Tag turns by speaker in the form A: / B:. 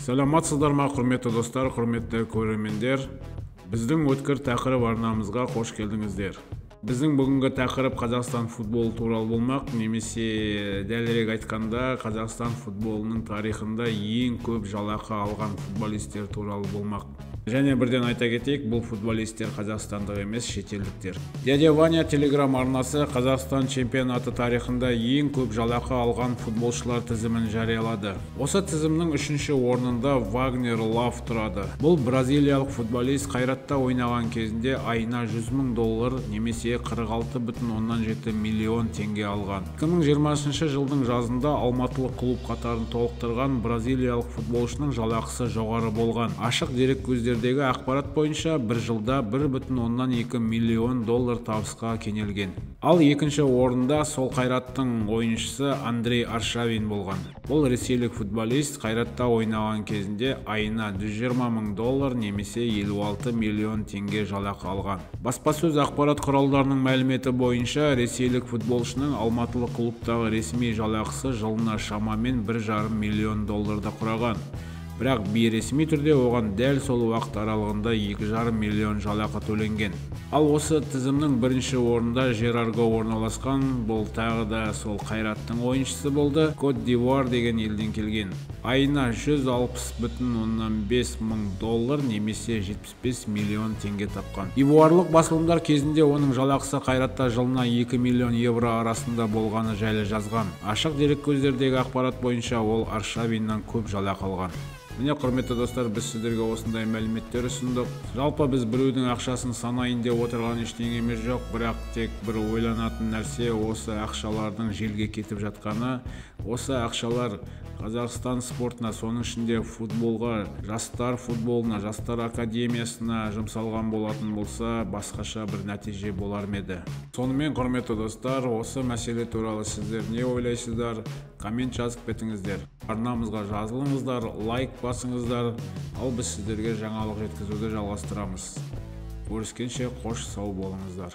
A: Саламатсыздар ма, құрметті достар, құрметті көрермендер. Біздің өткір тақырып арнамызға қош келдіңіздер. Біздің бүгінгі тақырып Қазақстан футболы туралы болмақ, немесе дәлірек айтқанда Қазақстан футболының тарихында ең көп жалақы алған футболистер туралы болмақ. Және бірден айта кетейік, бұл футболистер қазақстандық емес, шетелдіктер. Дядя Ваня телеграм арнасы Қазақстан чемпионаты тарихында ең көп жалақы алған футболшылар тізімін жариялады. Осы тізімнің 3-ші орнында Вагнер Лав тұрады. Бұл бразилиялық футболист қайратта ойнаған кезінде айына $100,000 немесе 46,7 миллион теңге алған. 2020 жылдың жазында алматылық клуб қатарын толықтырған бразилиялық футболшының жалақысы жоғары болған. Ашық дерек көздердегі ақпарат бойынша бір жылда $1,2 миллион табысқа кенелген. Ал екінші орында сол қайраттың ойыншысы Андрей Аршавин болған. Бұл ресейлік футболист қайратта ойнаған кезінде айына $120,000 немесе 56 миллион теңге жалақы алған. Баспасөз ақпарат құралдарының мәліметі бойынша ресейлік футболшының алматылық клубтағы ресми жалақысы жылына шамамен $1,5 миллион құраған. Бірақ бейресми түрде оған дәл сол уақыт аралығында $2,5 миллион жалақы төленген. Ал осы тізімнің бірінші орнында Жерарго орналасқан, бұл тағы да сол қайраттың ойыншысы болды. Кот д'Ивуар деген елден келген. Айына $160,5 мың немесе 75 миллион теңге тапқан. Ивуарлық басылымдар кезінде оның жалақысы қайратта жылына €2 миллион арасында болғаны жайлы жазған. Ашық дерек көздердегі ақпарат бойынша ол Аршавиннан көп жалақы алған. Міне, құрметті достар, біз сіздерге осындай мәліметтер ұсындық. Жалпы біз біреудің ақшасын санайын деп отырған ештеңеміз жоқ, бірақ тек бір ойланатын нәрсе осы ақшалардың желге кетіп жатқаны. Осы ақшалар Қазақстан спортына, соның ішінде футболға, жастар футболына, жастар академиясына жұмсалған болатын болса, басқаша бір нәтиже болар еді. Сонымен, құрметті достар, осы мәселе туралы сіздер не ойлайсыздар? Коммент жазып кетіңіздер. Арнамызға жазылыңыздар, лайк басыңыздар. Ал біз сіздерге жаңалық жеткізуді жалғастырамыз. Көріскенше қош сау болыңыздар.